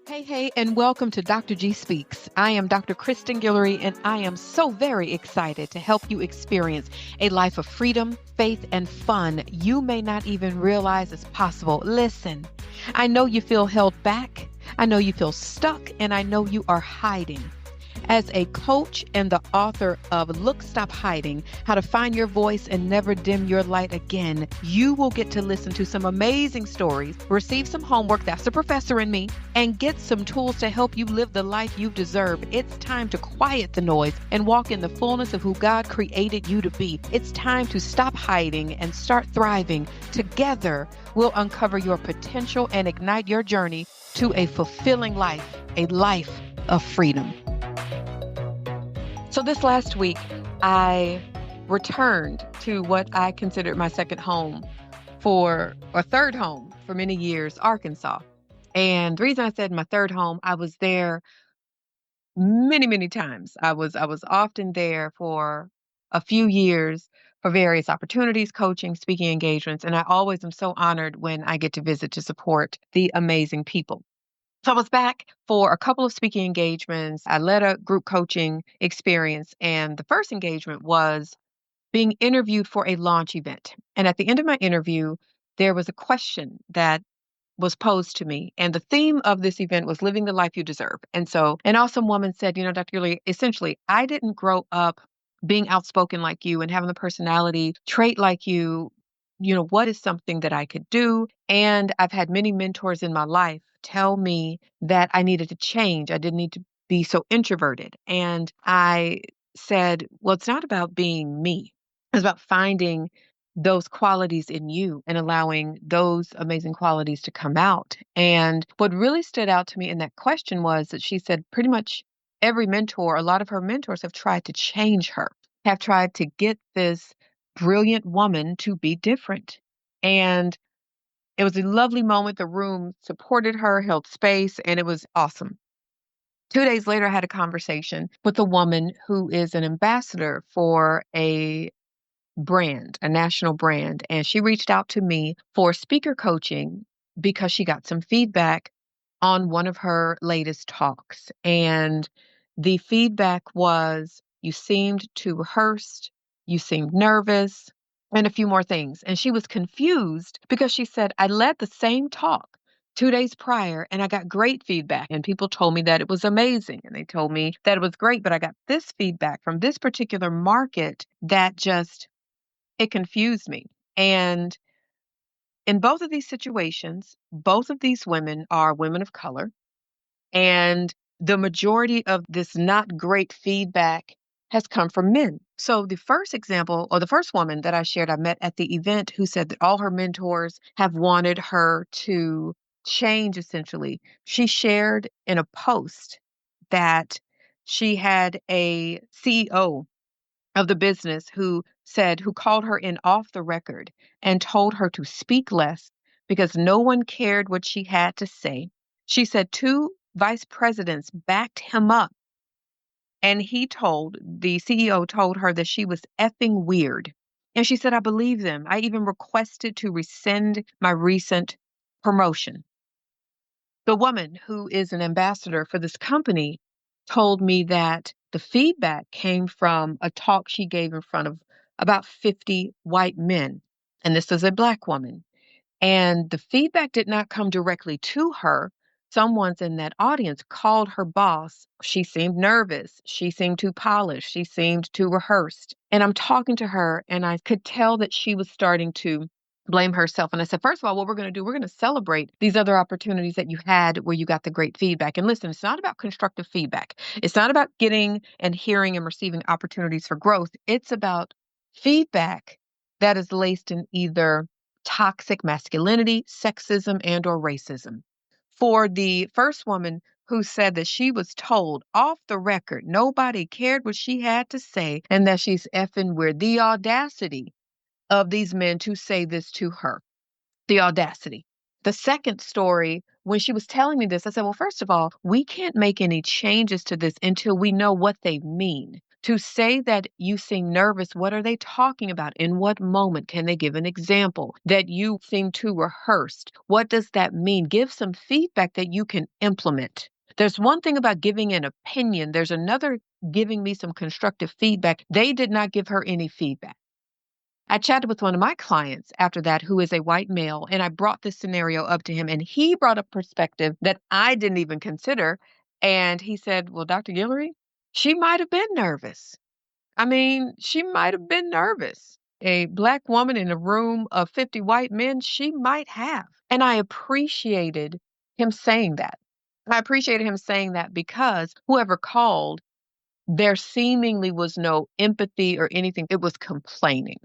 Hey, and welcome to Dr. G Speaks. I am Dr. Kristen Guillory, and I am so very excited to help you experience a life of freedom, faith, and fun you may not even realize is possible. Listen, I know you feel held back, I know you feel stuck, and I know you are hiding. As a coach and the author of Look, Stop Hiding, How to Find Your Voice and Never Dim Your Light Again, you will get to listen to some amazing stories, receive some homework, that's the professor in me, and get some tools to help you live the life you deserve. It's time to quiet the noise and walk in the fullness of who God created you to be. It's time to stop hiding and start thriving. Together, we'll uncover your potential and ignite your journey to a fulfilling life, a life of freedom. So this last week, I returned to what I considered my second home third home for many years, Arkansas. And the reason I said my third home, I was there many, many times. I was often there for a few years for various opportunities, coaching, speaking engagements, and I always am so honored when I get to visit to support the amazing people. So I was back for a couple of speaking engagements. I led a group coaching experience, and the first engagement was being interviewed for a launch event. And at the end of my interview, there was a question that was posed to me. And the theme of this event was living the life you deserve. And so an awesome woman said, Dr. Lee, essentially, I didn't grow up being outspoken like you and having the personality trait like you. What is something that I could do? And I've had many mentors in my life tell me that I needed to change. I didn't need to be so introverted. And I said, well, it's not about being me. It's about finding those qualities in you and allowing those amazing qualities to come out. And what really stood out to me in that question was that she said pretty much every mentor, a lot of her mentors have tried to change her, have tried to get this brilliant woman to be different. And it was a lovely moment. The room supported her, held space, and it was awesome. 2 days later, I had a conversation with a woman who is an ambassador for a brand, a national brand. And she reached out to me for speaker coaching because she got some feedback on one of her latest talks. And the feedback was, you seemed too rehearsed, you seemed nervous, and a few more things. And she was confused because she said, I led the same talk 2 days prior and I got great feedback. And people told me that it was amazing. And they told me that it was great, but I got this feedback from this particular market that just it confused me. And in both of these situations, both of these women are women of color. And the majority of this not great feedback has come from men. So the first example, or the first woman that I shared, I met at the event who said that all her mentors have wanted her to change essentially. She shared in a post that she had a CEO of the business who called her in off the record and told her to speak less because no one cared what she had to say. She said two vice presidents backed him up, and the CEO told her that she was effing weird. And she said, I believe them. I even requested to rescind my recent promotion. The woman who is an ambassador for this company told me that the feedback came from a talk she gave in front of about 50 white men. And this is a Black woman. And the feedback did not come directly to her. Someone's in that audience called her boss. She seemed nervous. She seemed too polished. She seemed too rehearsed. And I'm talking to her, and I could tell that she was starting to blame herself. And I said, first of all, what we're going to do, we're going to celebrate these other opportunities that you had where you got the great feedback. And listen, it's not about constructive feedback. It's not about getting and hearing and receiving opportunities for growth. It's about feedback that is laced in either toxic masculinity, sexism, and or racism. For the first woman who said that she was told off the record, nobody cared what she had to say and that she's effing weird. The audacity of these men to say this to her. The audacity. The second story, when she was telling me this, I said, well, first of all, we can't make any changes to this until we know what they mean. To say that you seem nervous, what are they talking about? In what moment? Can they give an example? That you seem too rehearsed. What does that mean? Give some feedback that you can implement. There's one thing about giving an opinion. There's another giving me some constructive feedback. They did not give her any feedback. I chatted with one of my clients after that who is a white male, and I brought this scenario up to him, and he brought a perspective that I didn't even consider. And he said, well, Dr. Guillory, she might have been nervous. I mean, she might have been nervous. A Black woman in a room of 50 white men, she might have. And I appreciated him saying that. I appreciated him saying that because whoever called, there seemingly was no empathy or anything. It was complaining.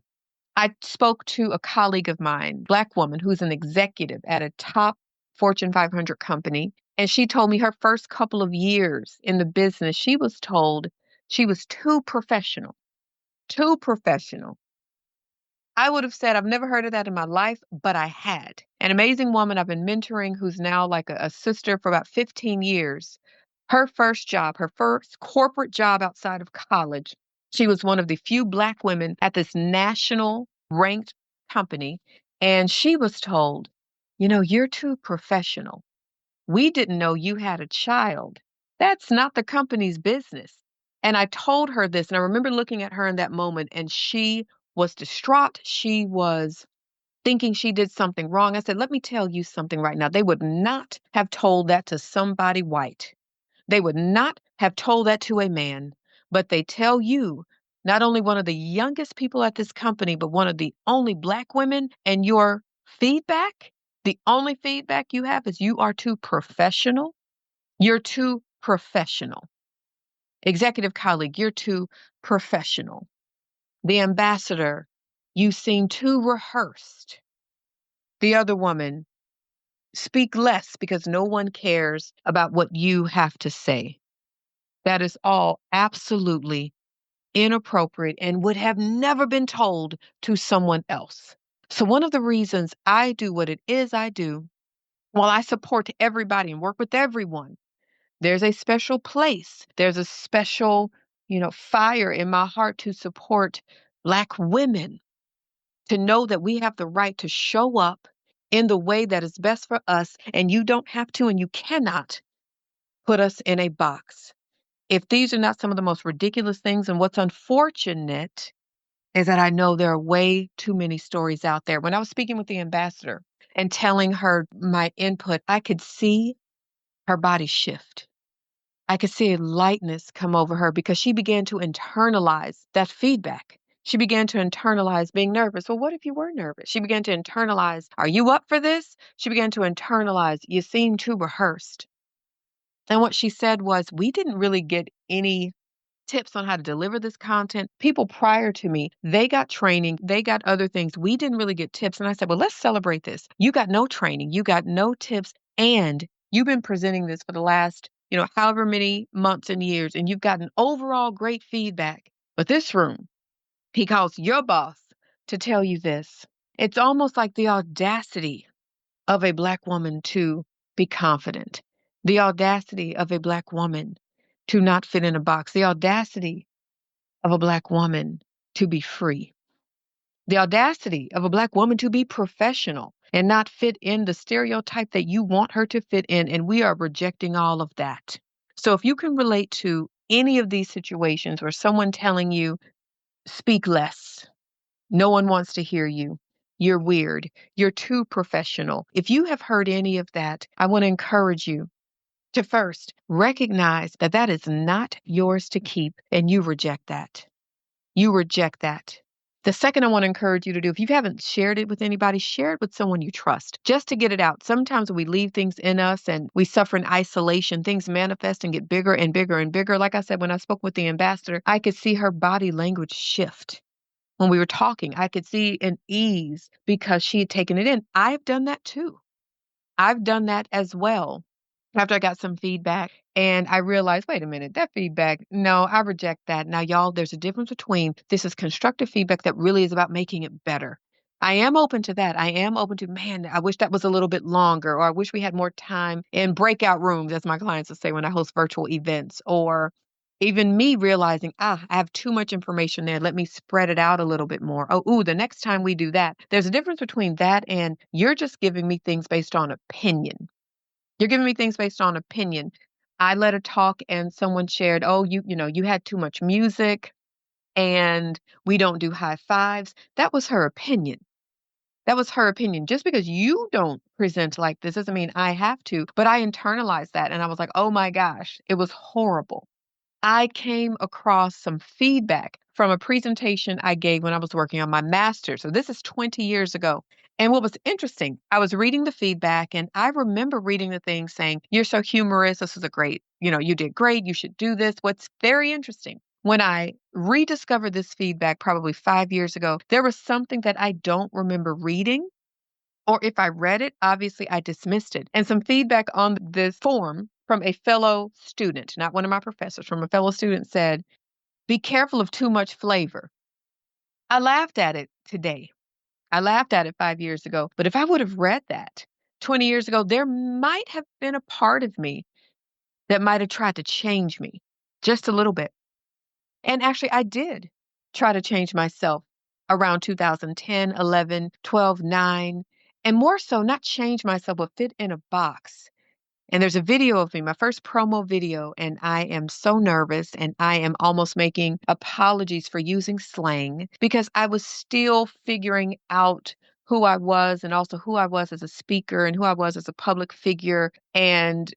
I spoke to a colleague of mine, Black woman, who's an executive at a top Fortune 500 company. And she told me her first couple of years in the business, she was told she was too professional, too professional. I would have said, I've never heard of that in my life, but I had. An amazing woman I've been mentoring who's now like a sister for about 15 years. Her first job, her first corporate job outside of college, she was one of the few Black women at this national ranked company. And she was told, you're too professional. We didn't know you had a child. That's not the company's business. And I told her this, and I remember looking at her in that moment, and she was distraught. She was thinking she did something wrong. I said, let me tell you something right now. They would not have told that to somebody white. They would not have told that to a man, but they tell you, not only one of the youngest people at this company, but one of the only Black women, and your feedback, the only feedback you have is you are too professional. You're too professional. Executive colleague, you're too professional. The ambassador, you seem too rehearsed. The other woman, speak less because no one cares about what you have to say. That is all absolutely inappropriate and would have never been told to someone else. So, one of the reasons I do what it is I do, while I support everybody and work with everyone, there's a special place, there's a special, fire in my heart to support Black women, to know that we have the right to show up in the way that is best for us, and you don't have to and you cannot put us in a box. If these are not some of the most ridiculous things, and what's unfortunate is that I know there are way too many stories out there. When I was speaking with the ambassador and telling her my input, I could see her body shift. I could see a lightness come over her because she began to internalize that feedback. She began to internalize being nervous. Well, what if you were nervous? She began to internalize, are you up for this? She began to internalize, you seem too rehearsed. And what she said was, we didn't really get any tips on how to deliver this content. People prior to me, they got training, they got other things. We didn't really get tips. And I said, well, let's celebrate this. You got no training, you got no tips, and you've been presenting this for the last, however many months and years, and you've gotten overall great feedback. But this room, he calls your boss to tell you this. It's almost like the audacity of a Black woman to be confident, the audacity of a Black woman to not fit in a box, the audacity of a Black woman to be free, the audacity of a Black woman to be professional and not fit in the stereotype that you want her to fit in. And we are rejecting all of that. So if you can relate to any of these situations where someone telling you, speak less, no one wants to hear you, you're weird, you're too professional. If you have heard any of that, I want to encourage you to first recognize that that is not yours to keep, and you reject that. You reject that. The second I want to encourage you to do, if you haven't shared it with anybody, share it with someone you trust, just to get it out. Sometimes we leave things in us and we suffer in isolation. Things manifest and get bigger and bigger and bigger. Like I said, when I spoke with the ambassador, I could see her body language shift. When we were talking, I could see an ease because she had taken it in. I've done that too. I've done that as well. After I got some feedback and I realized, wait a minute, that feedback, no, I reject that. Now, y'all, there's a difference between this is constructive feedback that really is about making it better. I am open to that. I am open to, man, I wish that was a little bit longer, or I wish we had more time in breakout rooms, as my clients will say when I host virtual events, or Even me realizing, I have too much information there. Let me spread it out a little bit more. Oh, ooh, the next time we do that, there's a difference between that and you're just giving me things based on opinion. You're giving me things based on opinion. I led a talk and someone shared, oh, you had too much music and we don't do high fives. That was her opinion. That was her opinion. Just because you don't present like this doesn't mean I have to. But I internalized that and I was like, oh my gosh, it was horrible. I came across some feedback from a presentation I gave when I was working on my master's. So this is 20 years ago. And what was interesting, I was reading the feedback and I remember reading the thing saying, you're so humorous. This is a great, you did great. You should do this. What's very interesting, when I rediscovered this feedback probably 5 years ago, there was something that I don't remember reading. Or if I read it, obviously I dismissed it. And some feedback on this form from a fellow student, not one of my professors, from a fellow student said, be careful of too much flavor. I laughed at it today. I laughed at it 5 years ago. But if I would have read that 20 years ago, there might have been a part of me that might have tried to change me just a little bit. And actually, I did try to change myself around 2010, 11, 12, 9, and more so, not change myself, but fit in a box. And there's a video of me, my first promo video, and I am so nervous and I am almost making apologies for using slang because I was still figuring out who I was and also who I was as a speaker and who I was as a public figure. And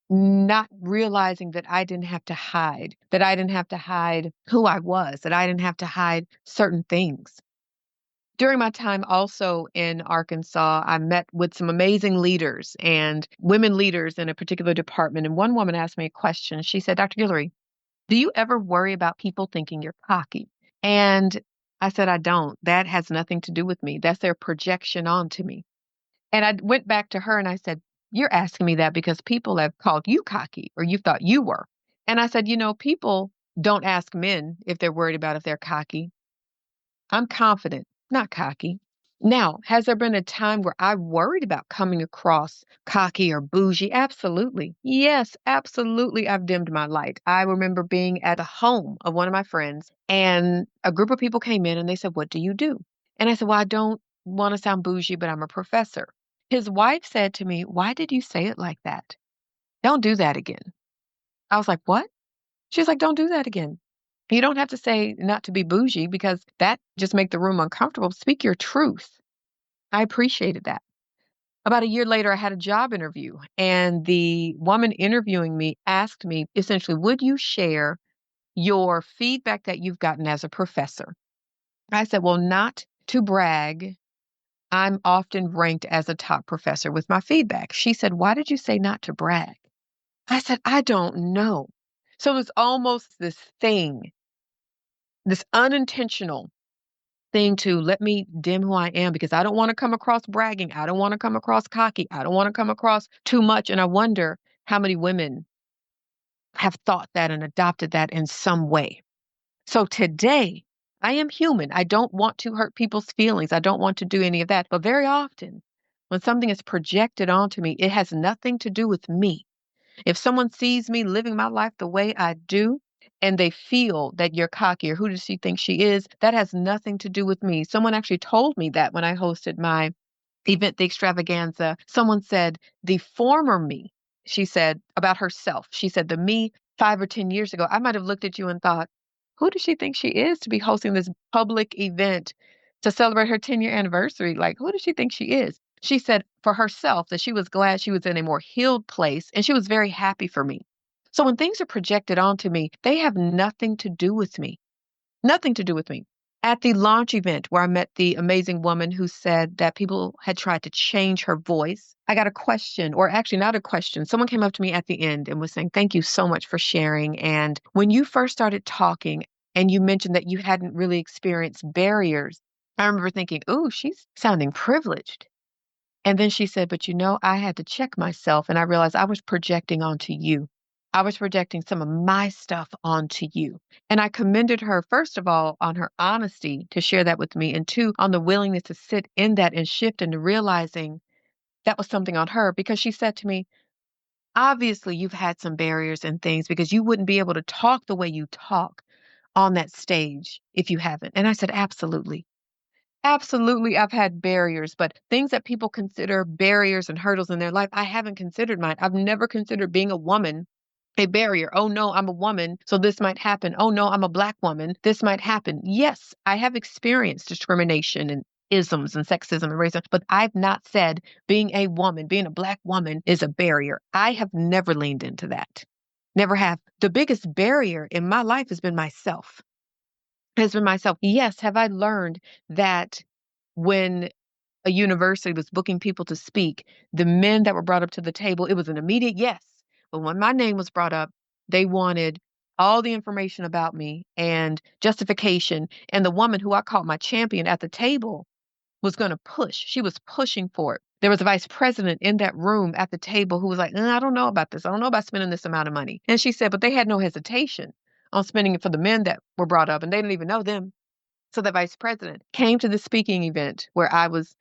not realizing that I didn't have to hide, that I didn't have to hide who I was, that I didn't have to hide certain things. During my time also in Arkansas, I met with some amazing leaders and women leaders in a particular department. And one woman asked me a question. She said, Dr. Guillory, do you ever worry about people thinking you're cocky? And I said, I don't. That has nothing to do with me. That's their projection onto me. And I went back to her and I said, you're asking me that because people have called you cocky or you thought you were. And I said, people don't ask men if they're worried about if they're cocky. I'm confident, not cocky. Now, has there been a time where I worried about coming across cocky or bougie? Absolutely. Yes, absolutely. I've dimmed my light. I remember being at the home of one of my friends, and a group of people came in and they said, what do you do? And I said, well, I don't want to sound bougie, but I'm a professor. His wife said to me, why did you say it like that? Don't do that again. I was like, what? She's like, don't do that again. You don't have to say not to be bougie because that just make the room uncomfortable. Speak your truth. I appreciated that. About a year later, I had a job interview, and the woman interviewing me asked me essentially, would you share your feedback that you've gotten as a professor? I said, well, not to brag. I'm often ranked as a top professor with my feedback. She said, why did you say not to brag? I said, I don't know. So it's almost this thing, this unintentional thing to let me dim who I am because I don't want to come across bragging. I don't want to come across cocky. I don't want to come across too much. And I wonder how many women have thought that and adopted that in some way. So today, I am human. I don't want to hurt people's feelings. I don't want to do any of that. But very often, when something is projected onto me, it has nothing to do with me. If someone sees me living my life the way I do, and they feel that you're cocky or who does she think she is, that has nothing to do with me. Someone actually told me that when I hosted my event, the extravaganza. Someone said, the former me, she said about herself. She said, the me 5 or 10 years ago, I might have looked at you and thought, who does she think she is to be hosting this public event to celebrate her 10-year anniversary? Like, who does she think she is? She said for herself that she was glad she was in a more healed place and she was very happy for me. So when things are projected onto me, they have nothing to do with me. Nothing to do with me. At the launch event where I met the amazing woman who said that people had tried to change her voice, I got a question, or actually not a question. Someone came up to me at the end and was saying, thank you so much for sharing. And when you first started talking and you mentioned that you hadn't really experienced barriers, I remember thinking, ooh, she's sounding privileged. And then she said, but I had to check myself and I realized I was projecting onto you. I was projecting some of my stuff onto you. And I commended her, first of all, on her honesty to share that with me, and two, on the willingness to sit in that and shift into realizing that was something on her because she said to me, Obviously, you've had some barriers and things because you wouldn't be able to talk the way you talk on that stage if you haven't. And I said, absolutely. Absolutely, I've had barriers, but things that people consider barriers and hurdles in their life, I haven't considered mine. I've never considered being a woman a barrier. Oh no, I'm a woman, so this might happen. Oh no, I'm a Black woman, this might happen. Yes, I have experienced discrimination and isms and sexism and racism, but I've not said being a woman, being a Black woman is a barrier. I have never leaned into that. Never have. The biggest barrier in my life has been myself. Has been myself. Yes, have I learned that when a university was booking people to speak, the men that were brought up to the table, it was an immediate yes. But when my name was brought up, they wanted all the information about me and justification. And the woman who I called my champion at the table was going to push. She was pushing for it. There was a vice president in that room at the table who was like, I don't know about this. I don't know about spending this amount of money. And she said, but they had no hesitation on spending it for the men that were brought up, and they didn't even know them. So the vice president came to the speaking event where I was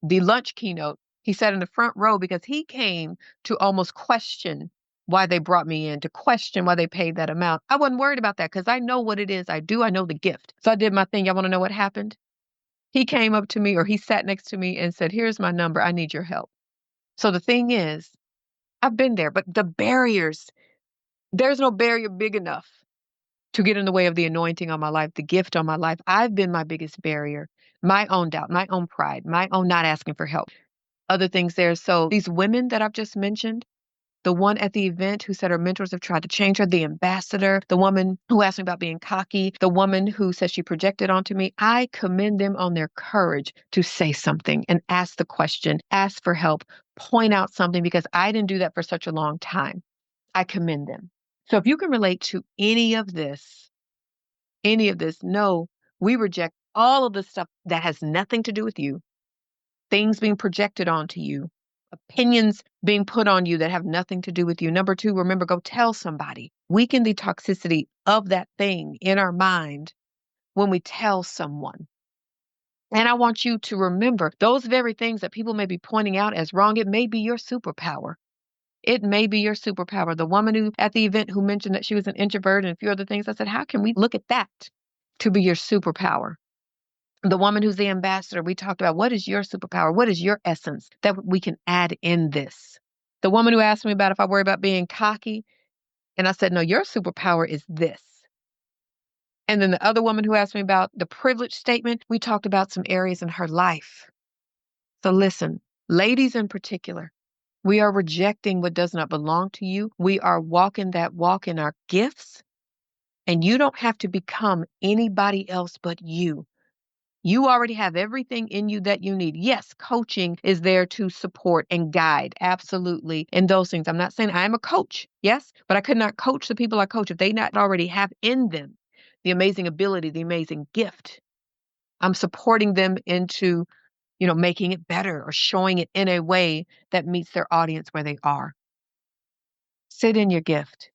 the lunch keynote. He sat in the front row because he came to almost question why they brought me in, to question why they paid that amount. I wasn't worried about that because I know what it is I do. I know the gift. So I did my thing. Y'all want to know what happened? He came up to me, or he sat next to me and said, here's my number. I need your help. So the thing is, I've been there, but the barriers, there's no barrier big enough to get in the way of the anointing on my life, the gift on my life. I've been my biggest barrier, my own doubt, my own pride, my own not asking for help, other things there. So these women that I've just mentioned, the one at the event who said her mentors have tried to change her, the ambassador, the woman who asked me about being cocky, the woman who said she projected onto me, I commend them on their courage to say something and ask the question, ask for help, point out something, because I didn't do that for such a long time. I commend them. So if you can relate to any of this, no, we reject all of the stuff that has nothing to do with you, things being projected onto you, opinions being put on you that have nothing to do with you. Number two, remember, go tell somebody. Weaken the toxicity of that thing in our mind when we tell someone. And I want you to remember those very things that people may be pointing out as wrong. It may be your superpower. It may be your superpower. The woman who at the event who mentioned that she was an introvert and a few other things, I said, how can we look at that to be your superpower? The woman who's the ambassador, we talked about what is your superpower? What is your essence that we can add in this? The woman who asked me about if I worry about being cocky, and I said, no, your superpower is this. And then the other woman who asked me about the privilege statement, we talked about some areas in her life. So listen, ladies in particular, we are rejecting what does not belong to you. We are walking that walk in our gifts, and you don't have to become anybody else but you. You already have everything in you that you need. Yes, coaching is there to support and guide, absolutely, in those things. I'm not saying I'm a coach, yes, but I could not coach the people I coach if they not already have in them the amazing ability, the amazing gift. I'm supporting them into, making it better or showing it in a way that meets their audience where they are. Sit in your gift.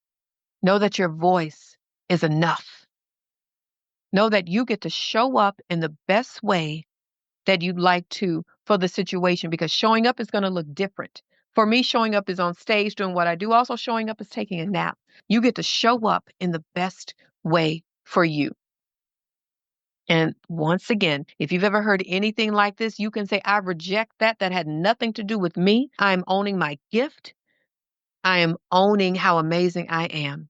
Know that your voice is enough. Know that you get to show up in the best way that you'd like to for the situation, because showing up is going to look different. For me, showing up is on stage doing what I do. Also, showing up is taking a nap. You get to show up in the best way for you. And once again, if you've ever heard anything like this, you can say, I reject that. That had nothing to do with me. I'm owning my gift. I am owning how amazing I am.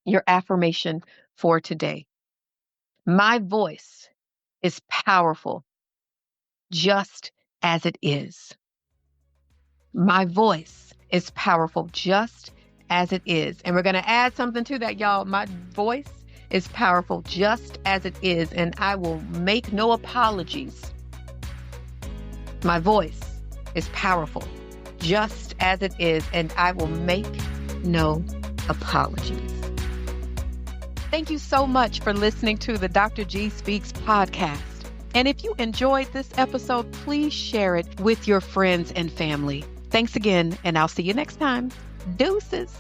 Your affirmation for today. My voice is powerful just as it is. My voice is powerful just as it is. And we're going to add something to that, y'all. My voice is powerful just as it is, and I will make no apologies. My voice is powerful just as it is, and I will make no apologies. Thank you so much for listening to the Dr. G Speaks podcast. And if you enjoyed this episode, please share it with your friends and family. Thanks again, and I'll see you next time. Deuces.